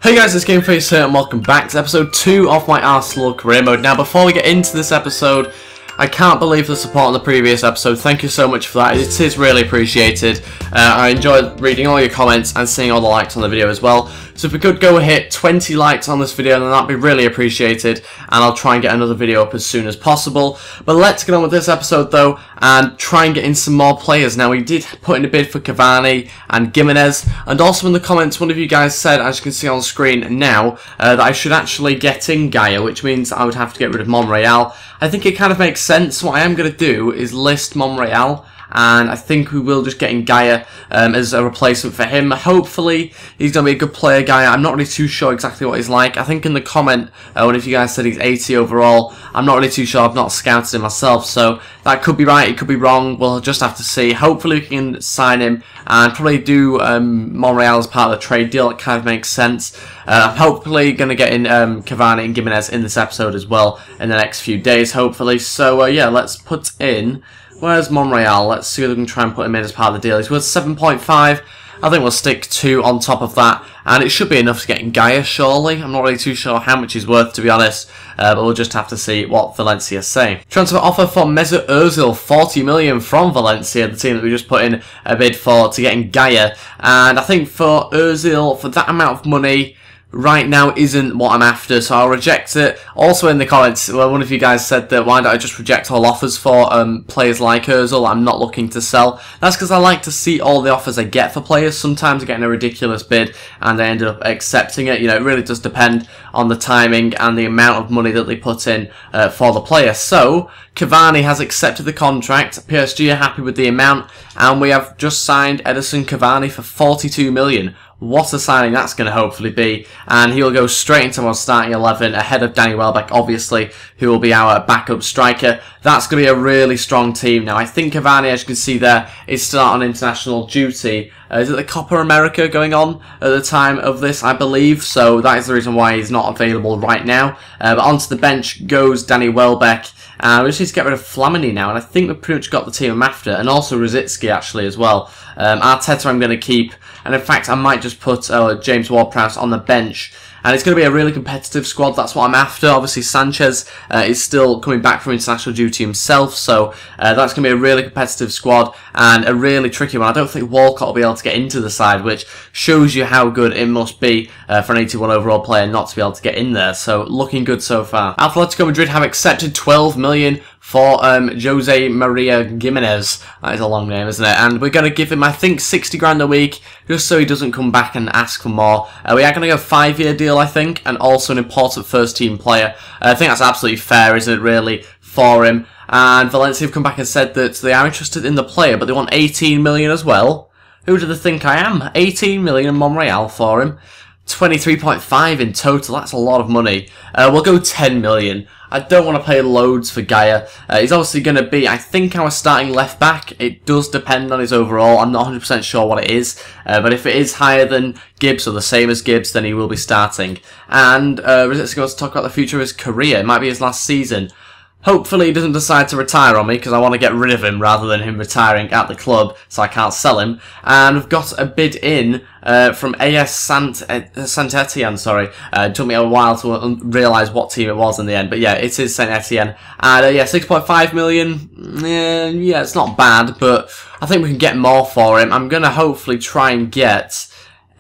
Hey guys, it's GameFace here and welcome back to episode 2 of my Arsenal career mode. Now before we get into this episode, I can't believe the support on the previous episode. Thank you so much for that. It is really appreciated. I enjoyed reading all your comments and seeing all the likes on the video as well. So if we could go hit 20 likes on this video, then that'd be really appreciated. And I'll try and get another video up as soon as possible. But let's get on with this episode though and try and get in some more players. Now we did put in a bid for Cavani and Gimenez. And also in the comments, one of you guys said, as you can see on screen now, that I should actually get in Gaia, which means I would have to get rid of Monreal. I think it kind of makes sense. What I am going to do is list Monreal, and I think we will just get in Gaia as a replacement for him. Hopefully he's going to be a good player, Gaia. I'm not really too sure exactly what he's like. I think in the comment, one of you guys said he's 80 overall. I'm not really too sure. I've not scouted him myself, so that could be right, it could be wrong. We'll just have to see. Hopefully we can sign him and probably do Monreal as part of the trade deal. It kind of makes sense. I'm hopefully going to get in Cavani and Gimenez in this episode as well in the next few days, hopefully. So yeah, let's put in... Where's Monreal? Let's see if we can try and put him in as part of the deal. He's worth 7.5. I think we'll stick 2 on top of that. And it should be enough to get in Gaia, surely. I'm not really too sure how much he's worth, to be honest. But we'll just have to see what Valencia say. Transfer offer for Mesut Ozil, 40 million from Valencia, the team that we just put in a bid for to get in Gaia. And I think for Ozil, for that amount of money... right now isn't what I'm after, so I'll reject it. Also in the comments, one of you guys said that why don't I just reject all offers for players like Ozil I'm not looking to sell. That's because I like to see all the offers I get for players. Sometimes I get in a ridiculous bid and I end up accepting it. You know, it really does depend on the timing and the amount of money that they put in for the player. So, Cavani has accepted the contract, PSG are happy with the amount, and we have just signed Edison Cavani for 42 million. What a signing that's going to hopefully be. And he'll go straight into our starting 11 ahead of Danny Welbeck, obviously, who will be our backup striker. That's going to be a really strong team. Now, I think Cavani, as you can see there, is still on international duty. Is it the Copa America going on at the time of this, I believe? So that is the reason why he's not available right now. But onto the bench goes Danny Welbeck. We just need to get rid of Flamini now, and I think we've pretty much got the team I'm after, and also Rosicky actually as well. Arteta I'm going to keep, and in fact I might just put James Ward-Prowse on the bench. And it's going to be a really competitive squad, that's what I'm after. Obviously Sanchez is still coming back from international duty himself, so that's going to be a really competitive squad and a really tricky one. I don't think Walcott will be able to get into the side, which shows you how good it must be for an 81 overall player not to be able to get in there. So looking good so far. Atletico Madrid have accepted 12 million for Jose Maria Gimenez. That is a long name, isn't it? And we're going to give him, I think, 60 grand a week, just so he doesn't come back and ask for more. We are going to go a 5-year deal, I think, and also an important first-team player. I think that's absolutely fair, isn't it, really, for him? And Valencia have come back and said that they are interested in the player, but they want 18 million as well. Who do they think I am? 18 million Monreal for him. 23.5 in total, that's a lot of money. We'll go 10 million. I don't want to pay loads for Gaia. He's obviously going to be, I think, our starting left back. It does depend on his overall. I'm not 100% sure what it is. But if it is higher than Gibbs or the same as Gibbs, then he will be starting. And Rosicky goes to talk about the future of his career. It might be his last season. Hopefully he doesn't decide to retire on me, because I want to get rid of him rather than him retiring at the club, so I can't sell him. And we've got a bid in from AS Saint-Etienne, sorry. It took me a while to realise what team it was in the end, but yeah, it is Saint-Etienne. And yeah, 6.5 million, yeah, it's not bad, but I think we can get more for him. I'm going to hopefully try and get...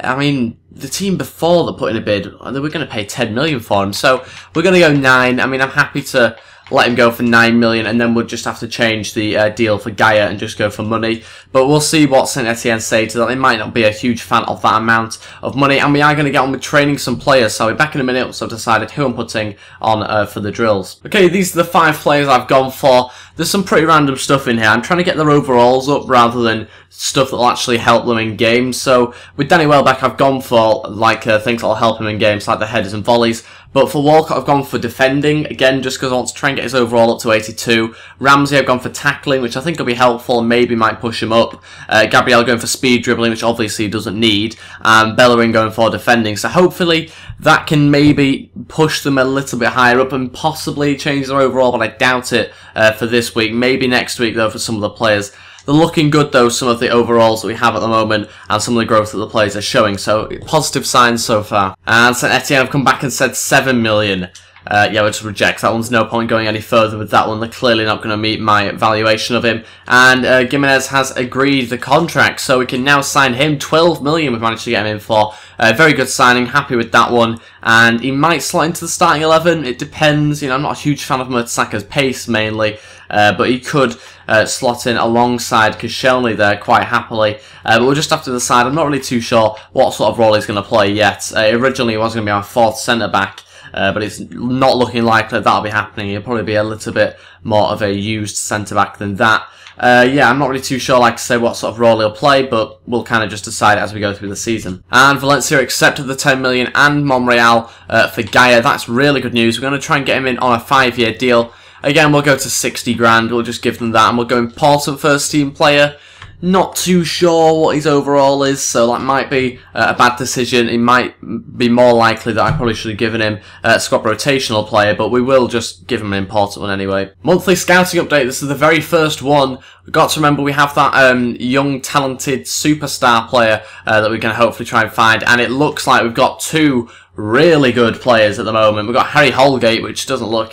I mean, the team before that put in a bid, they were going to pay 10 million for him, so we're going to go 9. I mean, I'm happy to let him go for 9 million, and then we'll just have to change the deal for Gaia and just go for money. But we'll see what Saint-Etienne say to that. They might not be a huge fan of that amount of money, and we are going to get on with training some players. So I'll be back in a minute once I've decided who I'm putting on for the drills. Okay, these are the 5 players I've gone for. There's some pretty random stuff in here. I'm trying to get their overalls up rather than stuff that will actually help them in games. So with Danny Welbeck, I've gone for like things that will help him in games, like the headers and volleys. But for Walcott, I've gone for defending, again, just because I want to try and get his overall up to 82. Ramsey, I've gone for tackling, which I think will be helpful and maybe might push him up. Gabriel going for speed dribbling, which obviously he doesn't need. And Bellerin going for defending. So hopefully that can maybe push them a little bit higher up and possibly change their overall, but I doubt it for this week. Maybe next week, though, for some of the players They're looking good though, some of the overalls that we have at the moment, and some of the growth that the players are showing, so positive signs so far. And Saint Etienne have come back and said 7 million. Yeah, we'll just reject that one. There's no point going any further with that one. They're clearly not going to meet my valuation of him. And Gimenez has agreed the contract, so we can now sign him. 12 million we've managed to get him in for. Very good signing, happy with that one. And he might slot into the starting 11. It depends. You know, I'm not a huge fan of Mertesack's pace mainly, but he could slot in alongside Koscielny there quite happily. But we'll just have to decide. I'm not really too sure what sort of role he's going to play yet. Originally, he was going to be our 4th centre-back. But it's not looking likely that'll be happening. He'll probably be a little bit more of a used centre-back than that. Yeah, I'm not really too sure, like I say, what sort of role he'll play, but we'll kind of just decide as we go through the season. And Valencia accepted the 10 million and Monreal for Gaia. That's really good news. We're going to try and get him in on a 5-year deal. Again, we'll go to 60 grand. We'll just give them that, and we'll go important first-team player. Not too sure what his overall is, so that might be a bad decision. It might be more likely that I probably should have given him a squad rotational player, but we will just give him an important one anyway. Monthly scouting update. This is the very first one. We've got to remember we have that young, talented superstar player that we can hopefully try and find, and it looks like we've got 2 really good players at the moment. We've got Harry Holgate, which doesn't look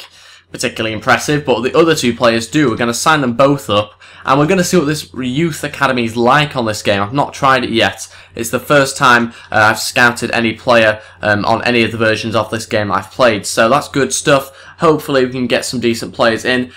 particularly impressive, but the other 2 players do. We're going to sign them both up, and we're going to see what this youth academy is like on this game. I've not tried it yet. It's the first time I've scouted any player on any of the versions of this game I've played, so that's good stuff. Hopefully we can get some decent players in.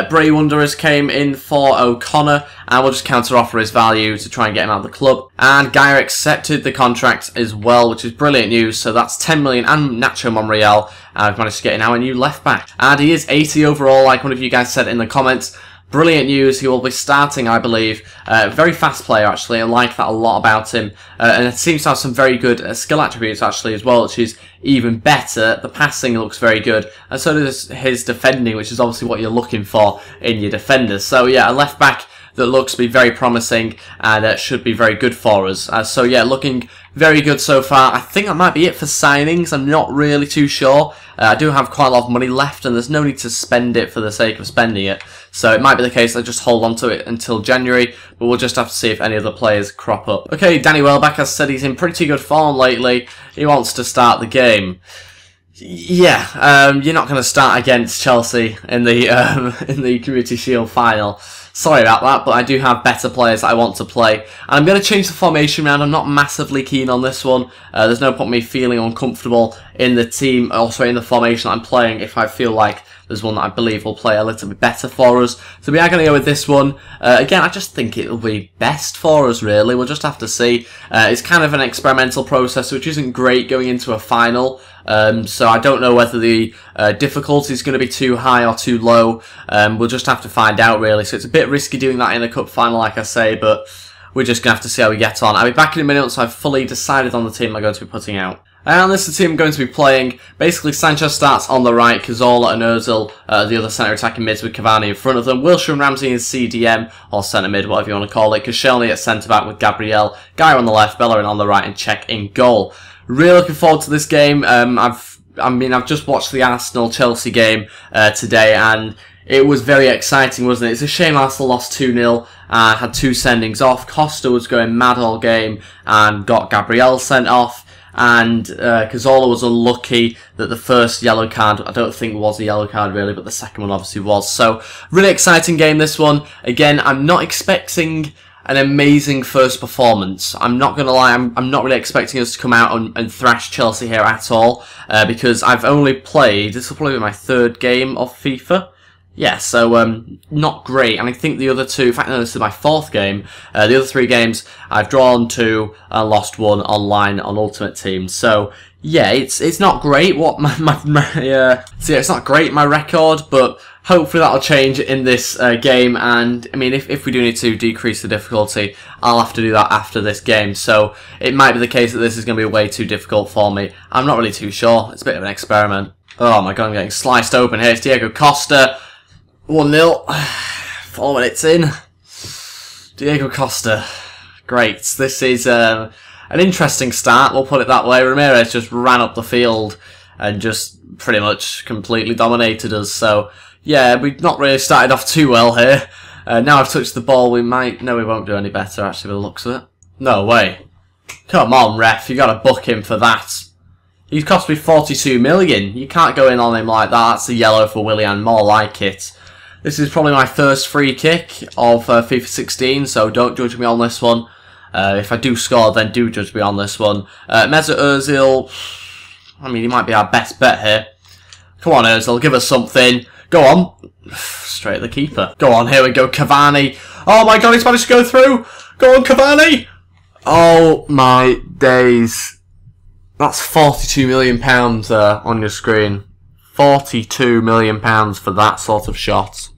Bray Wanderers came in for O'Connor, and we'll just counter-offer his value to try and get him out of the club. And Gaia accepted the contract as well, which is brilliant news. So that's 10 million and Nacho Monreal. We've managed to get in now a new left-back. And he is 80 overall, like one of you guys said in the comments. Brilliant news. He will be starting, I believe. Very fast player, actually. I like that a lot about him. And it seems to have some very good skill attributes, actually, as well, which is even better. The passing looks very good. And so does his defending, which is obviously what you're looking for in your defenders. So, yeah, a left-back that looks to be very promising and should be very good for us. So, yeah, looking very good so far. I think that might be it for signings. I'm not really too sure. I do have quite a lot of money left, and there's no need to spend it for the sake of spending it. So it might be the case I just hold on to it until January, but we'll just have to see if any other players crop up. Okay, Danny Welbeck has said he's in pretty good form lately. He wants to start the game. Yeah, you're not going to start against Chelsea in the Community Shield final. Sorry about that, but I do have better players that I want to play. And I'm going to change the formation round. I'm not massively keen on this one. There's no point me feeling uncomfortable in the team, also in the formation that I'm playing, if I feel like there's one that I believe will play a little bit better for us. So we are going to go with this one. Again, I just think it'll be best for us, really. We'll just have to see. It's kind of an experimental process, which isn't great going into a final. So I don't know whether the difficulty is going to be too high or too low. We'll just have to find out, really. So it's a bit risky doing that in a cup final, like I say, but we're just going to have to see how we get on. I'll be back in a minute once I've fully decided on the team I'm going to be putting out. And this is the team I'm going to be playing. Basically, Sanchez starts on the right, Cazorla and Ozil, the other centre attacking mids with Cavani in front of them. Wilshere and Ramsey in CDM, or centre mid, whatever you want to call it. Koscielny at centre back with Gabriel. Gaia on the left, Bellerin on the right, and Cech in goal. Really looking forward to this game. I've just watched the Arsenal-Chelsea game today, and it was very exciting, wasn't it? It's a shame Arsenal lost 2-0, had 2 sendings off. Costa was going mad all game and got Gabriel sent off. And Cazorla was unlucky that the first yellow card, I don't think was a yellow card really, but the second one obviously was. So, really exciting game, this one. Again, I'm not expecting an amazing first performance. I'm not going to lie, I'm not really expecting us to come out and thrash Chelsea here at all, because I've only played, this will probably be my 3rd game of FIFA. Yeah, so not great, and I think the other 2, in fact no, this is my 4th game, the other 3 games I've drawn 2 and lost 1 online on Ultimate Team, so yeah, it's not great what so yeah, it's not great, my record, but hopefully that'll change in this game, and I mean if we do need to decrease the difficulty, I'll have to do that after this game, so it might be the case that this is going to be way too difficult for me. I'm not really too sure, it's a bit of an experiment. Oh my god, I'm getting sliced open here. It's Diego Costa. 1-0, 4 minutes in. Diego Costa. Great. This is an interesting start, we'll put it that way. Ramirez just ran up the field and just pretty much completely dominated us. So, yeah, we've not really started off too well here. Now I've touched the ball, we might... No, we won't do any better, actually, by the looks of it. No way. Come on, ref, you got to book him for that. He's cost me 42 million. You can't go in on him like that. That's a yellow for Willian, more like it. This is probably my first free kick of FIFA 16, so don't judge me on this one. If I do score, then do judge me on this one. Mesut Ozil, I mean, he might be our best bet here. Come on, Ozil, give us something. Go on. Straight at the keeper. Go on, here we go, Cavani. Oh my god, he's managed to go through. Go on, Cavani. Oh my days. That's £42 million on your screen. £42 million for that sort of shot.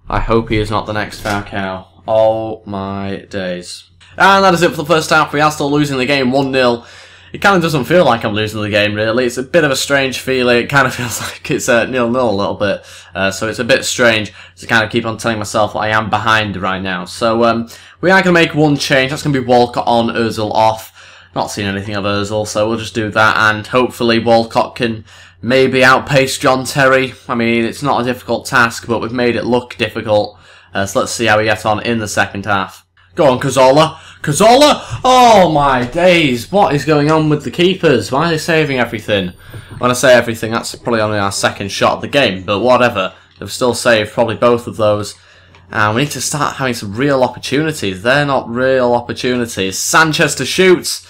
I hope he is not the next Falcao. Oh my days. And that is it for the first half. We are still losing the game 1-0. It kind of doesn't feel like I'm losing the game, really. It's a bit of a strange feeling. It kind of feels like it's 0-0 a little bit. So it's a bit strange to kind of keep on telling myself that I am behind right now. So we are going to make one change. That's going to be Walcott on, Ozil off. Not seen anything of Ozil, so we'll just do that. And hopefully Walcott can maybe outpace John Terry. I mean, it's not a difficult task, but we've made it look difficult. So let's see how we get on in the second half. Go on, Cazorla. Cazorla! Oh my days, what is going on with the keepers? Why are they saving everything? When I say everything, that's probably only our second shot of the game, but whatever. They've still saved probably both of those. And we need to start having some real opportunities. They're not real opportunities. Sanchez to shoot!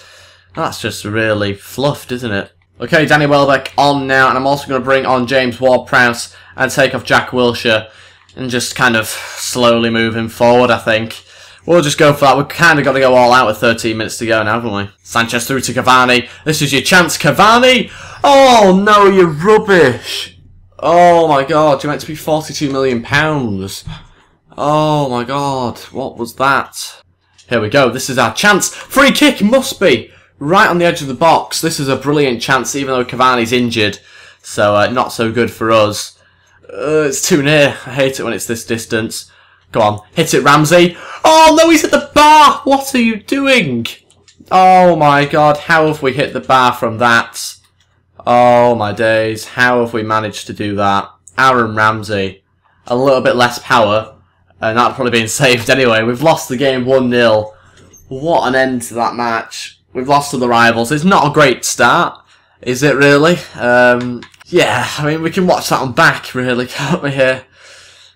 That's just really fluffed, isn't it? Okay, Danny Welbeck on now, and I'm also going to bring on James Ward-Prowse and take off Jack Wilshere and just kind of slowly move him forward, I think. We'll just go for that. We've kind of got to go all out with 13 minutes to go now, haven't we? Sanchez through to Cavani. This is your chance, Cavani! Oh no, you're rubbish! Oh my god, you're meant to be £42 million. Oh my god, what was that? Here we go, this is our chance. Free kick, must be! Right on the edge of the box. This is a brilliant chance, even though Cavani's injured. So, not so good for us. It's too near. I hate it when it's this distance. Go on, hit it, Ramsey. Oh no, he's hit the bar! What are you doing? Oh my god, how have we hit the bar from that? Oh my days, how have we managed to do that? Aaron Ramsey. A little bit less power, and that'd probably been saved anyway. We've lost the game 1-0. What an end to that match. We've lost to the rivals. It's not a great start, is it really? Yeah, I mean, we can watch that one back, really, can't we here?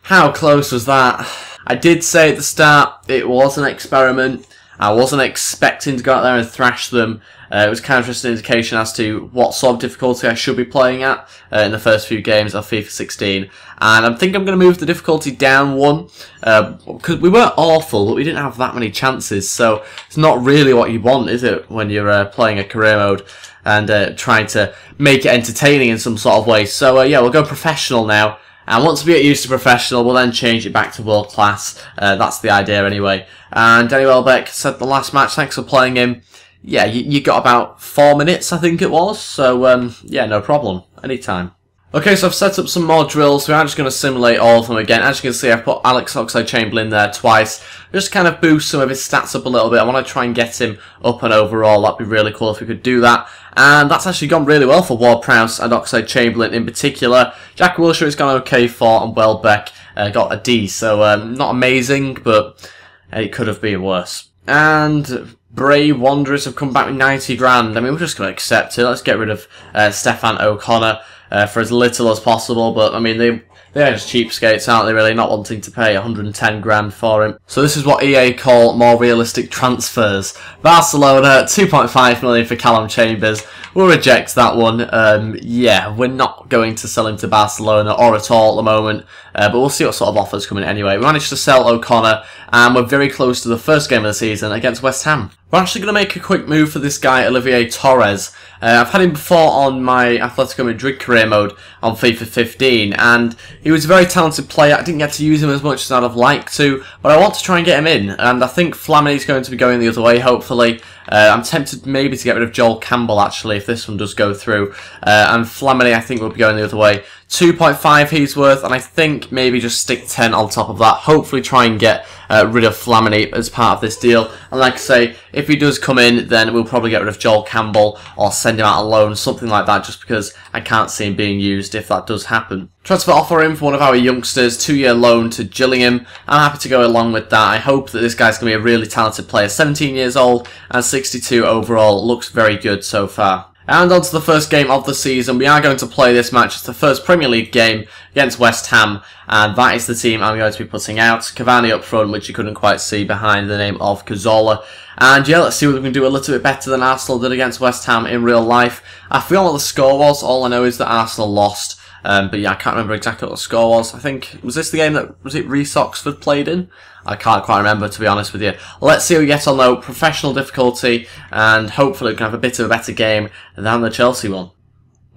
How close was that? I did say at the start it was an experiment. I wasn't expecting to go out there and thrash them. It was kind of just an indication as to what sort of difficulty I should be playing at in the first few games of FIFA 16. And I think I'm going to move the difficulty down one, because we weren't awful, but we didn't have that many chances. So it's not really what you want, is it, when you're playing a career mode and trying to make it entertaining in some sort of way. So yeah, we'll go professional now. And once we get used to professional, we'll then change it back to world class. That's the idea anyway. And Danny Welbeck said the last match, thanks for playing him. Yeah, you got about 4 minutes, I think it was. So, yeah, no problem. Anytime. Okay, so I've set up some more drills. We are just going to simulate all of them again. As you can see, I've put Alex Oxlade-Chamberlain there twice. Just kind of boost some of his stats up a little bit. I want to try and get him up and overall. That'd be really cool if we could do that. And that's actually gone really well for Ward-Prowse and Oxlade-Chamberlain in particular. Jack Wilshere has gone okay for, and Welbeck got a D. So, not amazing, but it could have been worse. And Brave Wanderers have come back with 90 grand. I mean, we're just going to accept it. Let's get rid of Stefan O'Connor for as little as possible. But, I mean, they're just cheapskates, aren't they, really? Not wanting to pay 110 grand for him. So this is what EA call more realistic transfers. Barcelona, 2.5 million for Callum Chambers. We'll reject that one. Yeah, we're not going to sell him to Barcelona or at all at the moment. But we'll see what sort of offers come in anyway. We managed to sell O'Connor, and we're very close to the first game of the season against West Ham. We're actually going to make a quick move for this guy, Olivier Torres. I've had him before on my Atletico Madrid career mode on FIFA 15, and he was a very talented player. I didn't get to use him as much as I'd have liked to, but I want to try and get him in, and I think Flamini's going to be going the other way, hopefully. I'm tempted maybe to get rid of Joel Campbell, actually, if this one does go through. And Flamini, I think, will be going the other way. 2.5 he's worth, and I think maybe just stick 10 on top of that. Hopefully try and get rid of Flamini as part of this deal. And like I say, if he does come in, then we'll probably get rid of Joel Campbell or send him out on loan, something like that, just because I can't see him being used if that does happen. Transfer offer in for one of our youngsters, 2-year loan to Gillingham. I'm happy to go along with that. I hope that this guy's going to be a really talented player. 17 years old and 62 overall. Looks very good so far. And on to the first game of the season. We are going to play this match. It's the first Premier League game against West Ham. And that is the team I'm going to be putting out. Cavani up front, which you couldn't quite see behind the name of Cazorla. And yeah, let's see whether we can do a little bit better than Arsenal did against West Ham in real life. I forgot what the score was. All I know is that Arsenal lost. But yeah, I can't remember exactly what the score was. I think, was this the game that, was it Reece Oxford played in? I can't quite remember, to be honest with you. Let's see how we get on though. Professional difficulty, and hopefully we can have a bit of a better game than the Chelsea one.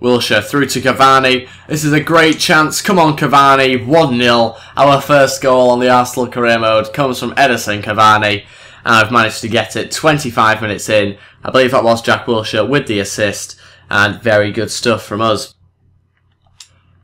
Wilshere through to Cavani. This is a great chance. Come on, Cavani. 1-0. Our first goal on the Arsenal career mode comes from Edison Cavani. And I've managed to get it 25 minutes in. I believe that was Jack Wilshere with the assist. And very good stuff from us.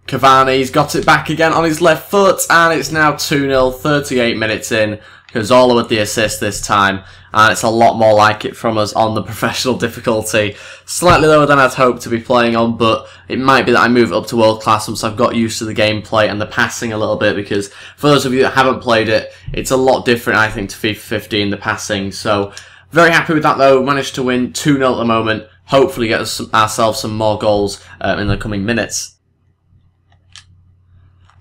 Cavani's got it back again on his left foot, and it's now 2-0, 38 minutes in. Cazorla with the assist this time, and it's a lot more like it from us on the professional difficulty. Slightly lower than I'd hoped to be playing on, but it might be that I move up to world class once I've got used to the gameplay and the passing a little bit, because for those of you that haven't played it, it's a lot different, I think, to FIFA 15, the passing. So, very happy with that though. Managed to win 2-0 at the moment. Hopefully get ourselves some more goals in the coming minutes.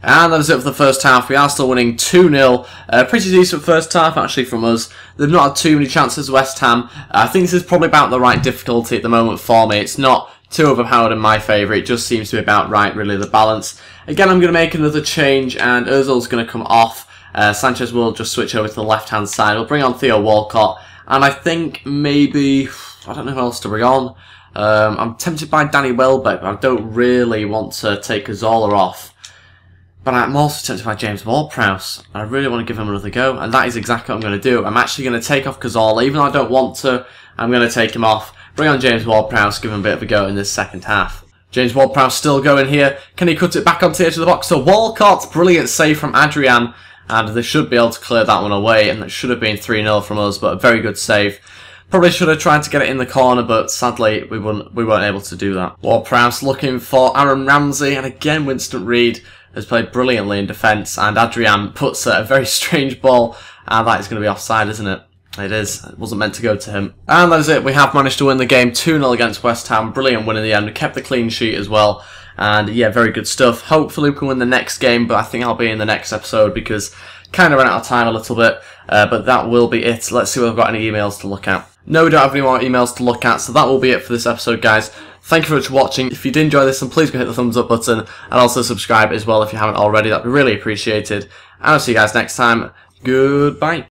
And that is it for the first half. We are still winning 2-0. Pretty decent first half, actually, from us. They've not had too many chances, West Ham. I think this is probably about the right difficulty at the moment for me. It's not too overpowered in my favour. It just seems to be about right, really, the balance. Again, I'm going to make another change, and Ozil's going to come off. Sanchez will just switch over to the left-hand side. We'll bring on Theo Walcott. And I think maybe, I don't know who else to bring on. I'm tempted by Danny Welbeck, but I don't really want to take Cazorla off. But I'm also tempted by James Ward-Prowse. I really want to give him another go, and that is exactly what I'm going to do. I'm actually going to take off Cazorla, even though I don't want to. I'm going to take him off, bring on James Ward-Prowse, give him a bit of a go in this second half. James Ward-Prowse still going here. Can he cut it back onto the edge of the box? So Walcott, brilliant save from Adrian, and they should be able to clear that one away, and that should have been 3-0 from us, but a very good save. Probably should have tried to get it in the corner, but sadly we weren't able to do that. Ward-Prowse looking for Aaron Ramsey, and again Winston Reid has played brilliantly in defence, and Adrian puts a very strange ball, and that is going to be offside, isn't it? It is. It wasn't meant to go to him. And that is it. We have managed to win the game 2-0 against West Ham. Brilliant win in the end. We kept the clean sheet as well. And yeah, very good stuff. Hopefully we can win the next game, but I think I'll be in the next episode because kind of ran out of time a little bit. But that will be it. Let's see if I've got any emails to look at. No, we don't have any more emails to look at, so that will be it for this episode, guys. Thank you very much for watching. If you did enjoy this, then please go hit the thumbs up button and also subscribe as well if you haven't already. That'd be really appreciated. And I'll see you guys next time. Goodbye.